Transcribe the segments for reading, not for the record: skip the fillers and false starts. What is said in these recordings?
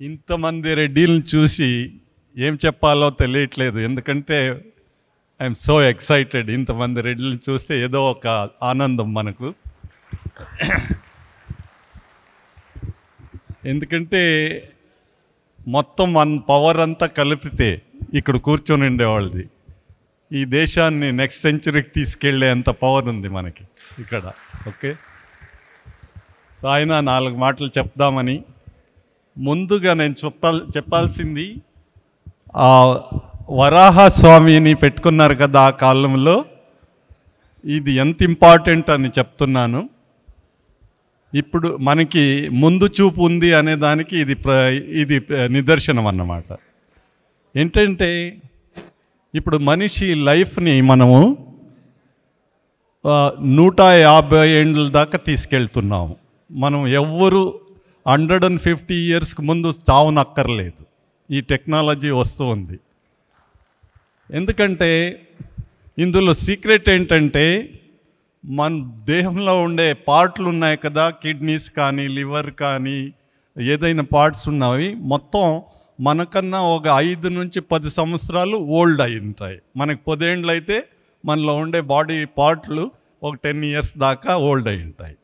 ఇంతమంది రెడ్డిలను చూసి ఏం చెప్పాలో తెలియట్లేదు. ఎందుకంటే ఐఎమ్ సో ఎక్సైటెడ్. ఇంతమంది రెడ్డిలను చూస్తే ఏదో ఒక ఆనందం మనకు. ఎందుకంటే మొత్తం మన పవర్ అంతా కలిపితే ఇక్కడ కూర్చొని ఉండేవాళ్ళది ఈ దేశాన్ని నెక్స్ట్ సెంచరీకి తీసుకెళ్లే అంత పవర్ ఉంది మనకి ఇక్కడ. ఓకే, సో ఆయన 4 మాటలు చెప్దామని ముందుగా నేను చెప్పాల్సింది, ఆ వరాహ స్వామిని పెట్టుకున్నారు కదా ఆ కాలంలో, ఇది ఎంత ఇంపార్టెంట్ అని చెప్తున్నాను. ఇప్పుడు మనకి ముందు చూపు ఉంది అనే దానికి ఇది నిదర్శనం అన్నమాట. ఏంటంటే ఇప్పుడు మనిషి లైఫ్ని మనము 150 ఏళ్ళ దాకా తీసుకెళ్తున్నాము. మనం ఎవ్వరు 150 ఇయర్స్కి ముందు చావునక్కర్లేదు. ఈ టెక్నాలజీ వస్తూ ఉంది. ఎందుకంటే ఇందులో సీక్రెట్ ఏంటంటే మన దేహంలో ఉండే పార్ట్లు ఉన్నాయి కదా, కిడ్నీస్ కానీ లివర్ కానీ ఏదైనా పార్ట్స్ ఉన్నవి, మొత్తం మనకన్నా ఒక 5 నుంచి 10 సంవత్సరాలు ఓల్డ్ అయి ఉంటాయి. మనకు 10 ఏళ్ళు అయితే మనలో ఉండే బాడీ పార్ట్లు ఒక 10 ఇయర్స్ దాకా ఓల్డ్ అయి ఉంటాయి.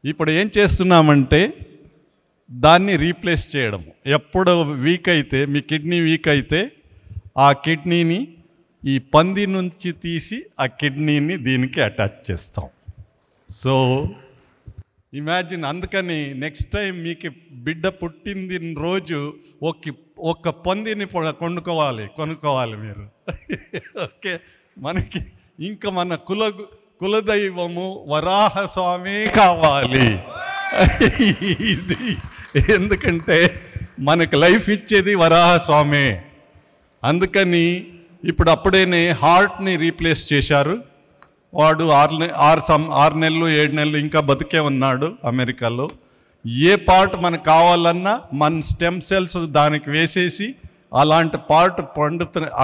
ఇప్పుడు ఏం చేస్తున్నామంటే దాన్ని రీప్లేస్ చేయడం. ఎప్పుడు వీక్ అయితే, మీ కిడ్నీ వీక్ అయితే ఆ కిడ్నీని ఈ పంది నుంచి తీసి ఆ కిడ్నీని దీనికి అటాచ్ చేస్తాం. సో ఇమాజిన్, అందుకని నెక్స్ట్ టైం మీకు బిడ్డ పుట్టింది రోజు ఒక పందిని కొనుక్కోవాలి మీరు. ఓకే, మనకి ఇంకా మన కులదైవము వరాహ స్వామి కావాలి. ఇది ఎందుకంటే మనకు లైఫ్ ఇచ్చేది వరాహ స్వామి. అందుకని ఇప్పుడు అప్పుడేనే హార్ట్ని రీప్లేస్ చేశారు. వాడు 6 నెలలు 7 నెలలు ఇంకా బతికే ఉన్నాడు అమెరికాలో. ఏ పార్ట్ మనకు కావాలన్నా మన స్టెమ్ సెల్స్ దానికి వేసేసి అలాంటి పార్ట్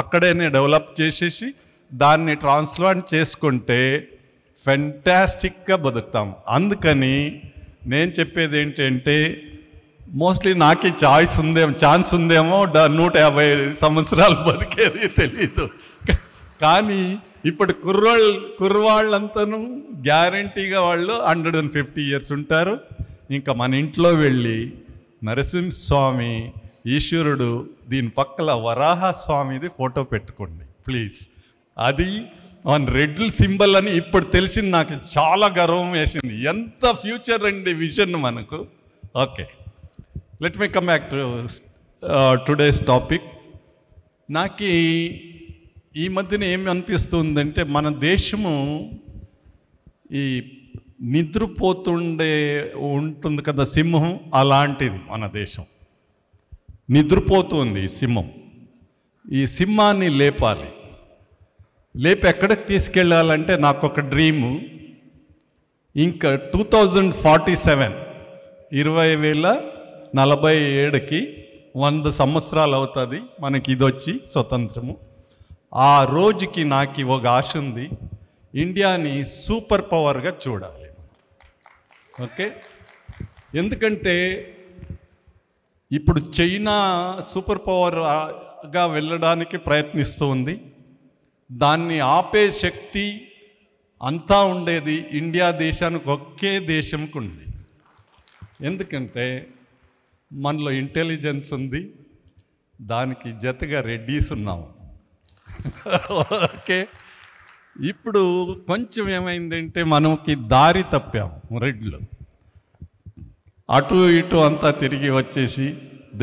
అక్కడేనే డెవలప్ చేసేసి దాన్ని ట్రాన్స్ప్లాంట్ చేసుకుంటే ఫెంటాస్టిక్గా బతుకుతాం. అందుకని నేను చెప్పేది ఏంటంటే, మోస్ట్లీ నాకు ఛాన్స్ ఉందేమో 150 సంవత్సరాలు బతికేది తెలీదు. కానీ ఇప్పుడు కుర్రవాళ్ళంతాను గ్యారంటీగా వాళ్ళు 150 ఇయర్స్ ఉంటారు. ఇంకా మన ఇంట్లో వెళ్ళి నరసింహస్వామి, ఈశ్వరుడు, దీని పక్కల వరాహ స్వామిది ఫోటో పెట్టుకోండి ప్లీజ్. అది మన రెడ్ల సింబల్ అని ఇప్పుడు తెలిసింది. నాకు చాలా గర్వం వేసింది. ఎంత ఫ్యూచర్ అండి విజన్ మనకు. Okay, let me come back to today's topic. నాకు ఈ మధ్యన ఏమి అనిపిస్తుందంటే, మన దేశము ఈ ఉంటుంది కదా సింహం, అలాంటిది మన దేశం. నిద్రపోతుంది ఈ సింహం. ఈ సింహాన్ని లేపి ఎక్కడికి తీసుకెళ్ళాలంటే నాకు ఒక డ్రీము. ఇంకా 2047 2047కి 100 సంవత్సరాలు అవుతుంది మనకి ఇదొచ్చి స్వతంత్రము. ఆ రోజుకి నాకు ఒక ఆశ ఉంది, ఇండియాని సూపర్ పవర్గా చూడాలి. ఓకే, ఎందుకంటే ఇప్పుడు చైనా సూపర్ పవర్గా వెళ్ళడానికి ప్రయత్నిస్తూ ఉంది. దాన్ని ఆపే శక్తి అంతా ఉండేది ఇండియా దేశానికి, ఒకే దేశంకి ఉంది. ఎందుకంటే మనలో ఇంటెలిజెన్స్ ఉంది, దానికి జతగా రెడ్డీస్ ఉన్నాము. ఓకే, ఇప్పుడు కొంచెం ఏమైందంటే మనకి దారి తప్పాము. రెడ్లు అటు ఇటు అంతా తిరిగి వచ్చేసి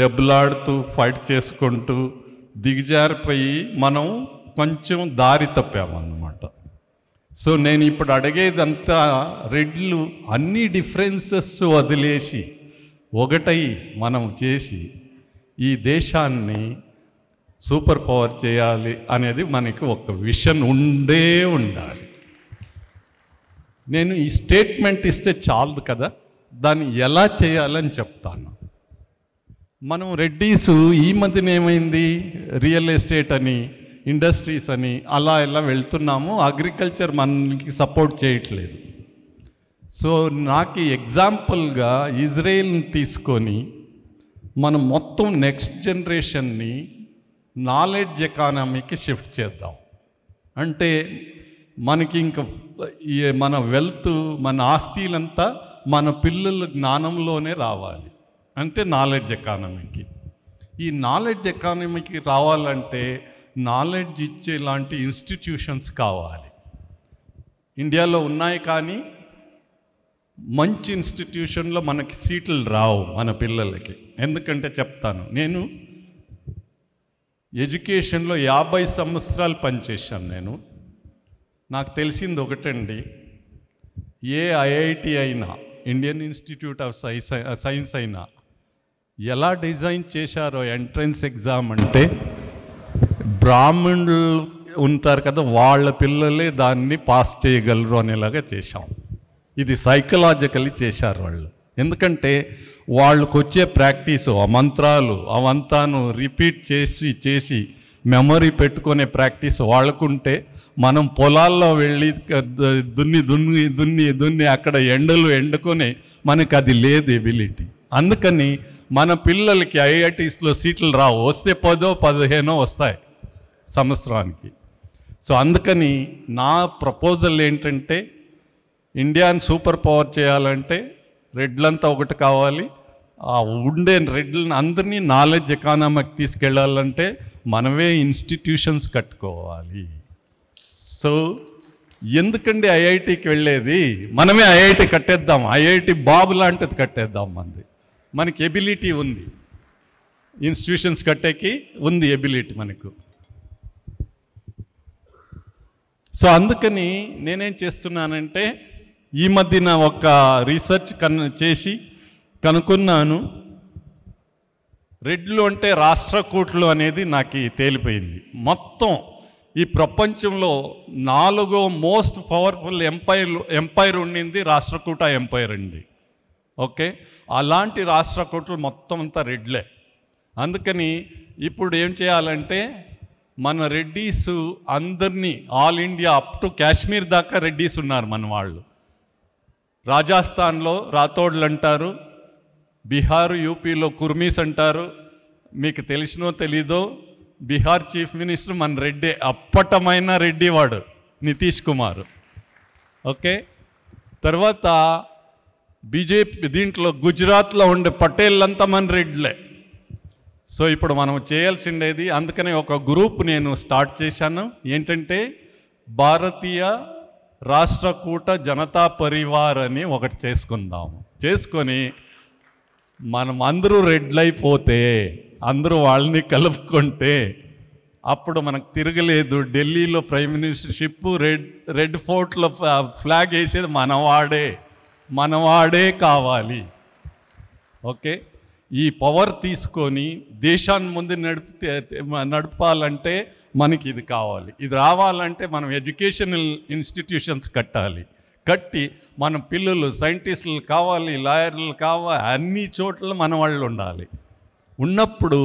దెబ్బలాడుతూ ఫైట్ చేసుకుంటూ దిగజారిపోయి మనం కొంచెం దారి తప్పామన్నమాట. సో నేను ఇప్పుడు అడిగేదంతా, రెడ్లు అన్ని డిఫరెన్సెస్ వదిలేసి ఒకటై మనం చేసి ఈ దేశాన్ని సూపర్ పవర్ చేయాలి అనేది మనకి ఒక విషన్ ఉండాలి. నేను ఈ స్టేట్మెంట్ ఇస్తే చాలదు కదా, దాన్ని ఎలా చేయాలని చెప్తాను. మనం రెడ్డీసు ఈ మధ్యన ఏమైంది, రియల్ ఎస్టేట్ అని, ఇండస్ట్రీస్ అని అలా వెళ్తున్నాము. అగ్రికల్చర్ మనకి సపోర్ట్ చేయట్లేదు. సో నాకు ఎగ్జాంపుల్గా ఇజ్రాయెల్ని తీసుకొని మనం మొత్తం నెక్స్ట్ జనరేషన్ని నాలెడ్జ్ ఎకానమీకి షిఫ్ట్ చేద్దాం. అంటే మనకి ఇంకా మన వెల్త్, మన ఆస్తిలంతా మన పిల్లల జ్ఞానంలోనే రావాలి. అంటే నాలెడ్జ్ ఎకానమీకి. ఈ నాలెడ్జ్ ఎకానమీకి రావాలంటే నాలెడ్జ్ ఇచ్చే లాంటి ఇన్స్టిట్యూషన్స్ కావాలి. ఇండియాలో ఉన్నాయి, కానీ మంచి ఇన్స్టిట్యూషన్లో మనకి సీట్లు రావు మన పిల్లలకి. ఎందుకంటే చెప్తాను, నేను ఎడ్యుకేషన్లో 50 సంవత్సరాలు పనిచేశాను. నాకు తెలిసింది ఒకటండి, ఏ ఐఐటి అయినా, ఇండియన్ ఇన్స్టిట్యూట్ ఆఫ్ సైన్స్ అయినా ఎలా డిజైన్ చేశారో ఎంట్రన్స్ ఎగ్జామ్ అంటే, బ్రాహ్మణులు ఉంటారు కదా, వాళ్ళ పిల్లలే దాన్ని పాస్ చేయగలరు అనేలాగా చేశాం. ఇది సైకలాజికల్లీ చేశారు వాళ్ళు. ఎందుకంటే వాళ్ళకు వచ్చే ప్రాక్టీసు, ఆ మంత్రాలు అవంతాను రిపీట్ చేసి మెమరీ పెట్టుకునే ప్రాక్టీస్ వాళ్ళకుంటే, మనం పొలాల్లో వెళ్ళి దున్ని అక్కడ ఎండలు ఎండుకొని మనకు అది లేదు ఎబిలిటీ. అందుకని మన పిల్లలకి ఐఐటీస్లో సీట్లు రావు, వస్తే 10-15 వస్తాయి సంవత్సరానికి. సో అందుకని నా ప్రపోజల్ ఏంటంటే, ఇండియాని సూపర్ పవర్ చేయాలంటే రెడ్లంతా ఒకటి కావాలి. ఆ ఉండే రెడ్లను అందరినీ నాలెడ్జ్ ఎకానమీకి తీసుకెళ్ళాలంటే మనమే ఇన్స్టిట్యూషన్స్ కట్టుకోవాలి. సో ఎందుకండి ఐఐటికి వెళ్ళేది, మనమే ఐఐటి కట్టేద్దాం. ఐఐటి బాబు లాంటిది కట్టేద్దాం. మనకి ఎబిలిటీ ఉంది, ఇన్స్టిట్యూషన్స్ కట్టేకి ఉంది ఎబిలిటీ మనకు. సో అందుకని నేనేం చేస్తున్నానంటే, ఈ మధ్యన ఒక రీసెర్చ్ చేసి కనుక్కున్నాను. రెడ్లు అంటే రాష్ట్రకూట్లు అనేది నాకు తేలిపోయింది. మొత్తం ఈ ప్రపంచంలో 4వ మోస్ట్ పవర్ఫుల్ ఎంపైర్ ఉండింది రాష్ట్రకూట ఎంపైర్ అండి. ఓకే, అలాంటి రాష్ట్రకూట్లు మొత్తం అంతా రెడ్లే. అందుకని ఇప్పుడు ఏం చేయాలంటే, మన రెడ్డీస్ అందరినీ all India up to Kashmir దాకా రెడ్డీస్ ఉన్నారు మన వాళ్ళు. రాజస్థాన్లో రాథోడ్లు అంటారు, బీహార్ యూపీలో కుర్మీస్ అంటారు. మీకు తెలిసినో తెలీదో, బీహార్ చీఫ్ మినిస్టర్ మన రెడ్డి, అప్పటమైన రెడ్డి వాడు, నితీష్ కుమార్. ఓకే, తర్వాత బీజేపీ దీంట్లో గుజరాత్లో ఉండే పటేళ్ళంతా మన రెడ్లే. సో ఇప్పుడు మనం చేయాల్సిండేది, అందుకనే ఒక గ్రూప్ నేను స్టార్ట్ చేశాను. ఏంటంటే భారతీయ రాష్ట్రకూట జనతా పరివార్ అని ఒకటి చేసుకొని మనం అందరూ రెడ్లైపోతే, అందరూ వాళ్ళని కలుపుకుంటే అప్పుడు మనకు తిరగలేదు. ఢిల్లీలో ప్రైమ్ మినిస్టర్షిప్, రెడ్ ఫోర్ట్లో ఫ్లాగ్ వేసేది మనవాడే కావాలి. ఓకే, ఈ పవర్ తీసుకొని దేశాన్ని ముందు నడపాలంటే మనకి ఇది కావాలి. ఇది రావాలంటే మనం ఎడ్యుకేషనల్ ఇన్స్టిట్యూషన్స్ కట్టి మన పిల్లలు సైంటిస్టులు కావాలి, లాయర్లు కావాలి, అన్ని చోట్ల మన వాళ్ళు ఉండాలి. ఉన్నప్పుడు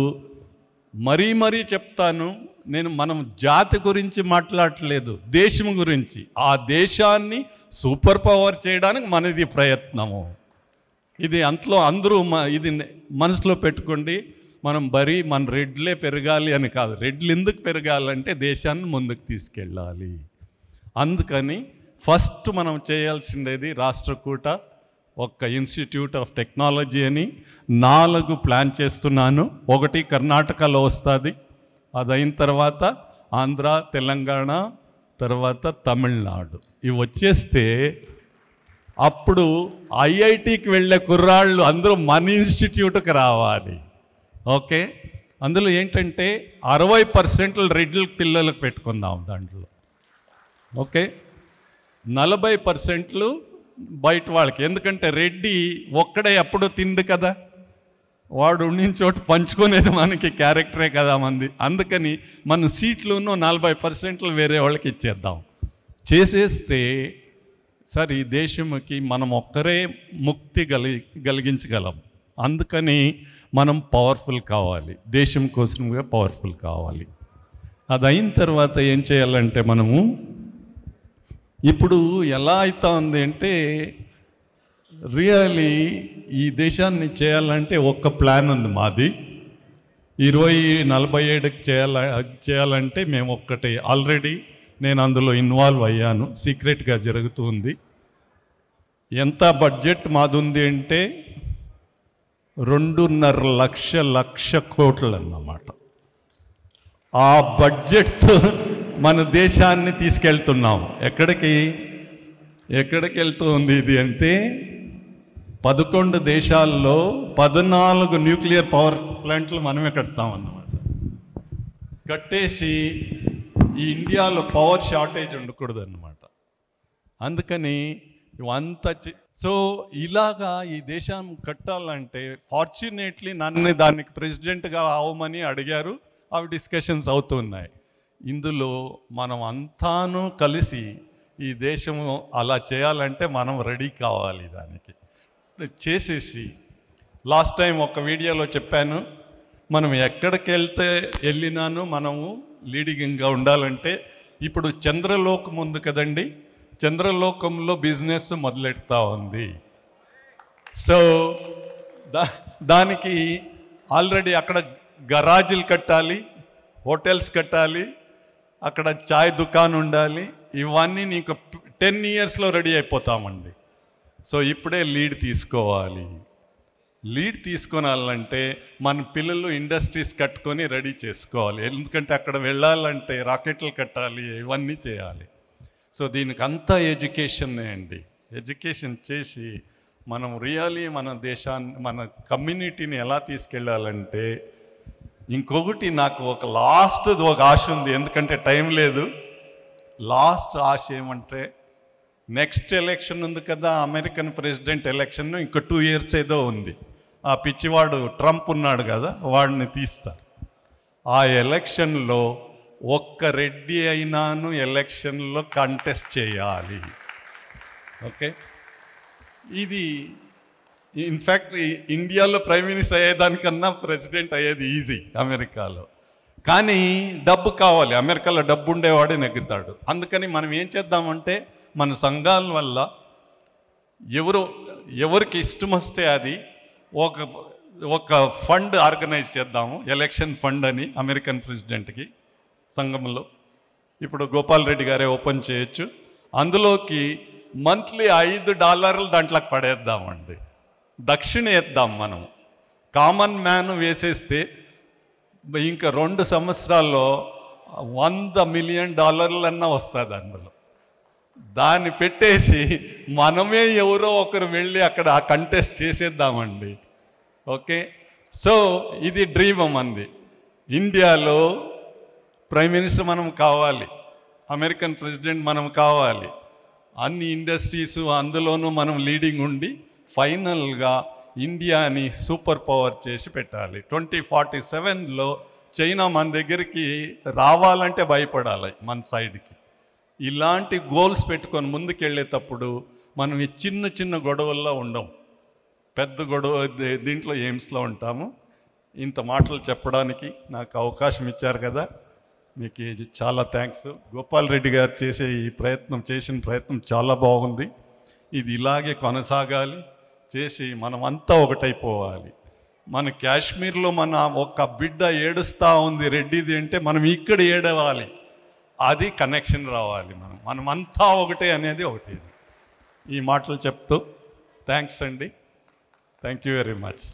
మరీ చెప్తాను నేను, మనం జాతి గురించి మాట్లాడట్లేదు, దేశం గురించి. ఆ దేశాన్ని సూపర్ పవర్ చేయడానికి మనది ప్రయత్నము. ఇది అందరూ ఇది మనసులో పెట్టుకోండి. మనం మన రెడ్లే పెరగాలి అని కాదు, రెడ్లు ఎందుకు పెరగాలంటే దేశాన్ని ముందుకు తీసుకెళ్ళాలి. అందుకని ఫస్ట్ మనం చేయాల్సిండేది రాష్ట్రకూట ఒక ఇన్స్టిట్యూట్ ఆఫ్ టెక్నాలజీ అని 4 ప్లాన్ చేస్తున్నాను. ఒకటి కర్ణాటకలో వస్తుంది, అది అయిన తర్వాత ఆంధ్ర, తెలంగాణ, తర్వాత తమిళనాడు. ఇవి వచ్చేస్తే అప్పుడు ఐఐటికి వెళ్ళే కుర్రాళ్ళు అందరూ మన ఇన్స్టిట్యూట్కి రావాలి. ఓకే, అందులో ఏంటంటే 60% రెడ్ల పిల్లలకు పెట్టుకుందాం దాంట్లో. ఓకే, 40% బయట వాళ్ళకి. ఎందుకంటే రెడ్డి ఒక్కడే ఎప్పుడూ తిండు కదా, వాడు ఉండిన చోటు పంచుకునేది మనకి క్యారెక్టరే కదా మంది. అందుకని మన సీట్లును 40% వేరే వాళ్ళకి ఇచ్చేద్దాం. చేసేస్తే సార్ ఈ దేశంకి మనం ఒక్కరే ముక్తి కలిగించగలం. అందుకని మనం పవర్ఫుల్ కావాలి, దేశం కోసంగా పవర్ఫుల్ కావాలి. అది అయిన తర్వాత ఏం చేయాలంటే, మనము ఇప్పుడు ఎలా అవుతా ఉంది అంటే, రియలీ ఈ దేశాన్ని చేయాలంటే ఒక్క ప్లాన్ ఉంది మాది. 2047కి చేయాలంటే మేము ఒక్కటే ఆల్రెడీ నేను అందులో ఇన్వాల్వ్ అయ్యాను, సీక్రెట్గా జరుగుతుంది. ఎంత బడ్జెట్ మాది ఉంది అంటే 2.5 లక్ష కోట్లు అన్నమాట. ఆ బడ్జెట్తో మన దేశాన్ని తీసుకెళ్తున్నాం. ఎక్కడికి వెళ్తుంది ఇది అంటే 11 దేశాల్లో 14 న్యూక్లియర్ పవర్ ప్లాంట్లు మనమే కడతామన్నమాట. కట్టేసి ఈ ఇండియాలో పవర్ షార్టేజ్ ఉండకూడదు అన్నమాట. అందుకని ఇవంతా సో ఇలాగా ఈ దేశం కట్టాలంటే ఫార్చునేట్లీ నన్ను దానికి ప్రెసిడెంట్గా అవ్వమని అడిగారు. అవి డిస్కషన్స్ అవుతున్నాయి. ఇందులో మనం అంతాను కలిసి ఈ దేశము అలా చేయాలంటే మనం రెడీ కావాలి. దానికి చేసేసి లాస్ట్ టైం ఒక వీడియోలో చెప్పాను, మనం ఎక్కడికి వెళ్ళినాను మనము లీడింగ్గా ఉండాలంటే ఇప్పుడు చంద్రలోకం ఉంది కదండి, చంద్రలోకంలో బిజినెస్ మొదలెడతా ఉంది. సో దానికి ఆల్రెడీ అక్కడ గరాజులు కట్టాలి, హోటల్స్ కట్టాలి, అక్కడ చాయ్ దుకాణం ఉండాలి. ఇవన్నీ నీకు 10 yearsలో రెడీ అయిపోతామండి. సో ఇప్పుడే లీడ్ తీసుకోవాలి. లీడ్ తీసుకొనాలంటే మన పిల్లలు ఇండస్ట్రీస్ కట్టుకొని రెడీ చేసుకోవాలి. ఎందుకంటే అక్కడ వెళ్ళాలంటే రాకెట్లు కట్టాలి, ఇవన్నీ చేయాలి. సో దీనికి అంతా ఎడ్యుకేషన్నే అండి. ఎడ్యుకేషన్ చేసి మనం రియల్లీ మన దేశాన్ని, మన కమ్యూనిటీని ఎలా తీసుకెళ్ళాలంటే, ఇంకొకటి నాకు ఒక ఆశ ఉంది, ఎందుకంటే టైం లేదు. లాస్ట్ ఆశ ఏమంటే, నెక్స్ట్ ఎలక్షన్ ఉంది కదా, అమెరికన్ ప్రెసిడెంట్ ఎలక్షన్, ఇంకో 2 years ఏదో ఉంది. ఆ పిచ్చివాడు ట్రంప్ ఉన్నాడు కదా, వాడిని తీస్తారు. ఆ ఎలక్షన్లో ఒక్క రెడ్డి అయినాను ఎలక్షన్లో కంటెస్ట్ చేయాలి. ఓకే, ఇది ఇన్ఫ్యాక్ట్ ఇండియాలో ప్రైమ్ మినిస్టర్ అయ్యేదానికన్నా ప్రెసిడెంట్ అయ్యేది ఈజీ అమెరికాలో. కానీ డబ్బు కావాలి, అమెరికాలో డబ్బు ఉండేవాడే నెగ్గుతాడు. అందుకని మనం ఏం చేద్దామంటే, మన సంఘాల వల్ల ఎవరికి ఇష్టం వస్తే అది ఒక ఫండ్ ఆర్గనైజ్ చేద్దాము, ఎలక్షన్ ఫండ్ అని అమెరికన్ ప్రెసిడెంట్కి సంఘంలో. ఇప్పుడు గోపాల్ రెడ్డి గారే ఓపెన్ చేయొచ్చు. అందులోకి మంత్లీ $5 దాంట్లోకి పడేద్దామండి, దక్షిణ వేద్దాం. మనం కామన్ మ్యాన్ వేసేస్తే ఇంకా 2 సంవత్సరాల్లో $100 million వస్తుంది అందులో. దాన్ని పెట్టేసి మనమే ఎవరో ఒకరు వెళ్ళి అక్కడ కంటెస్ట్ చేసేద్దామండి. ఓకే, సో ఇది డ్రీమ్ మంది. ఇండియాలో ప్రైమ్ మినిస్టర్ మనం కావాలి, అమెరికన్ ప్రెసిడెంట్ మనం కావాలి, అన్ని ఇండస్ట్రీస్ అందులోనూ మనం లీడింగ్ ఉండి ఫైనల్గా ఇండియాని సూపర్ పవర్ చేసి పెట్టాలి. 2047లో చైనా మన దగ్గరికి రావాలంటే భయపడాలి మన సైడ్కి. ఇలాంటి గోల్స్ పెట్టుకొని ముందుకెళ్ళేటప్పుడు మనం ఈ చిన్న గొడవల్లో ఉండం, పెద్ద గొడవ దీంట్లో ఎయిమ్స్లో ఉంటాము. ఇంత మాటలు చెప్పడానికి నాకు అవకాశం ఇచ్చారు కదా, మీకు చాలా థ్యాంక్స్. గోపాల్ రెడ్డి గారు చేసిన ప్రయత్నం చాలా బాగుంది. ఇది ఇలాగే కొనసాగాలి, చేసి మనమంతా ఒకటైపోవాలి. మన కాశ్మీర్లో మన ఒక్క బిడ్డ ఏడుస్తూ ఉంది రెడ్డిది అంటే మనం ఇక్కడ ఏడవాలి, అది కనెక్షన్ రావాలి. మనమంతా ఒకటే అనేది ఒకటి. ఈ మాటలు చెప్తూ థ్యాంక్స్ అండి. Thank you very much.